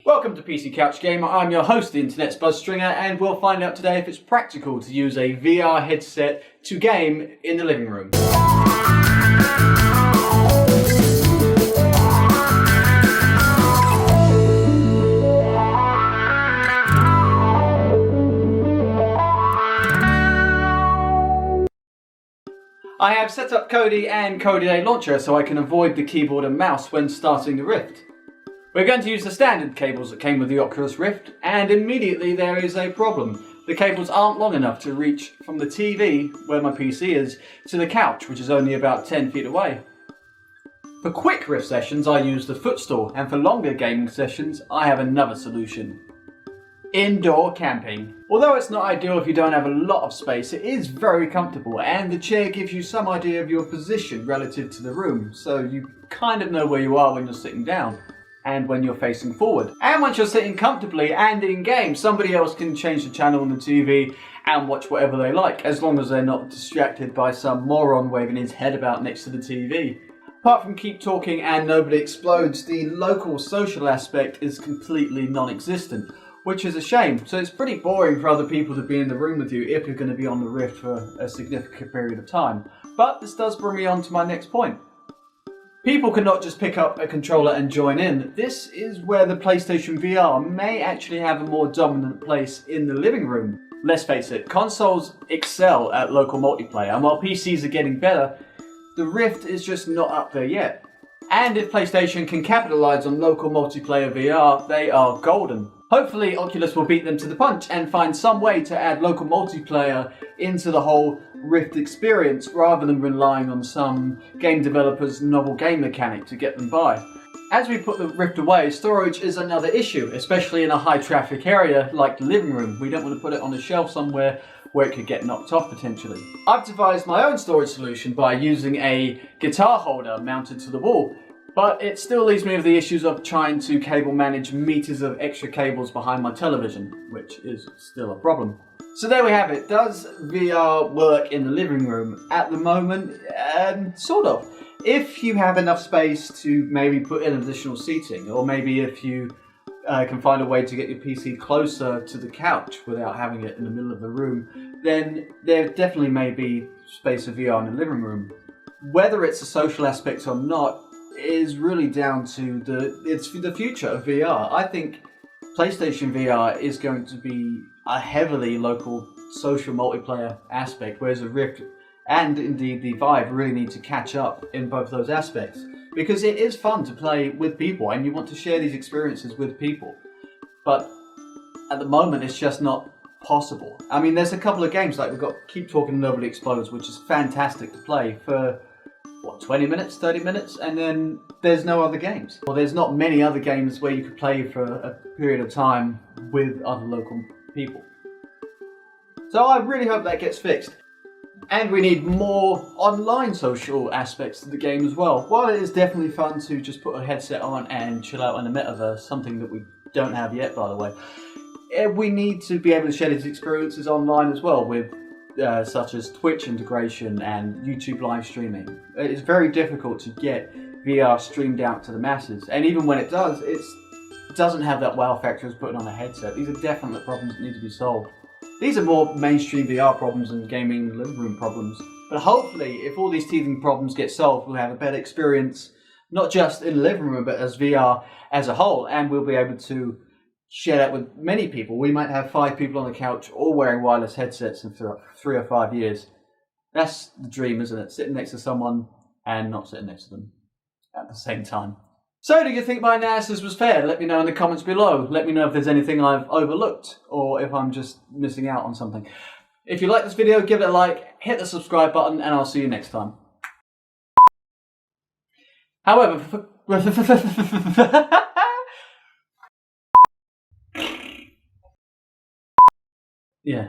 Welcome to PC Couch Gamer. I'm your host, the Internet's Buzzstringer, and we'll find out today if it's practical to use a VR headset to game in the living room. I have set up Kodi and Kodi A Launcher so I can avoid the keyboard and mouse when starting the Rift. We're going to use the standard cables that came with the Oculus Rift, and immediately there is a problem. The cables aren't long enough to reach from the TV, where my PC is, to the couch, which is only about 10 feet away. For quick Rift sessions I use the footstool, and for longer gaming sessions I have another solution. Indoor camping. Although it's not ideal if you don't have a lot of space, it is very comfortable, and the chair gives you some idea of your position relative to the room, so you kind of know where you are when you're sitting down and when you're facing forward. And once you're sitting comfortably and in game, somebody else can change the channel on the TV and watch whatever they like, as long as they're not distracted by some moron waving his head about next to the TV. Apart from keep talking and nobody explodes, the local social aspect is completely non-existent, which is a shame. So it's pretty boring for other people to be in the room with you if you're going to be on the Rift for a significant period of time. But this does bring me on to my next point. People cannot just pick up a controller and join in. This is where the PlayStation VR may actually have a more dominant place in the living room. Let's face it, consoles excel at local multiplayer, and while PCs are getting better, the Rift is just not up there yet. And if PlayStation can capitalize on local multiplayer VR, they are golden. Hopefully Oculus will beat them to the punch and find some way to add local multiplayer into the whole Rift experience rather than relying on some game developer's novel game mechanic to get them by. As we put the Rift away, storage is another issue, especially in a high traffic area like the living room. We don't want to put it on a shelf somewhere where it could get knocked off potentially. I've devised my own storage solution by using a guitar holder mounted to the wall. But it still leaves me with the issues of trying to cable manage meters of extra cables behind my television, which is still a problem. So there we have it. Does VR work in the living room? At the moment, sort of. If you have enough space to maybe put in additional seating, or maybe if you can find a way to get your PC closer to the couch without having it in the middle of the room, then there definitely may be space for VR in the living room. Whether it's a social aspect or not is really down to the future of VR. I think PlayStation VR is going to be a heavily local social multiplayer aspect, whereas the Rift and indeed the Vive really need to catch up in both those aspects. Because it is fun to play with people and you want to share these experiences with people. But at the moment it's just not possible. I mean, there's a couple of games like we've got Keep Talking and Nobody Explodes, which is fantastic to play for 20 minutes, 30 minutes, and then there's no other games. Well, there's not many other games where you could play for a period of time with other local people. So I really hope that gets fixed. And we need more online social aspects to the game as well. While it is definitely fun to just put a headset on and chill out in the metaverse, something that we don't have yet, by the way, we need to be able to share these experiences online as well with such as Twitch integration and YouTube live streaming. It's very difficult to get VR streamed out to the masses, and even when it does, it doesn't have that wow factor as putting on a headset. These are definite problems that need to be solved. These are more mainstream VR problems than gaming living room problems, but hopefully if all these teething problems get solved, we'll have a better experience, not just in the living room, but as VR as a whole, and we'll be able to share that with many people. We might have 5 people on the couch all wearing wireless headsets in 3 or 5 years. That's the dream, isn't it? Sitting next to someone and not sitting next to them at the same time. So do you think my analysis was fair? Let me know in the comments below. Let me know if there's anything I've overlooked or if I'm just missing out on something. If you like this video, give it a like, hit the subscribe button, and I'll see you next time. However, yeah.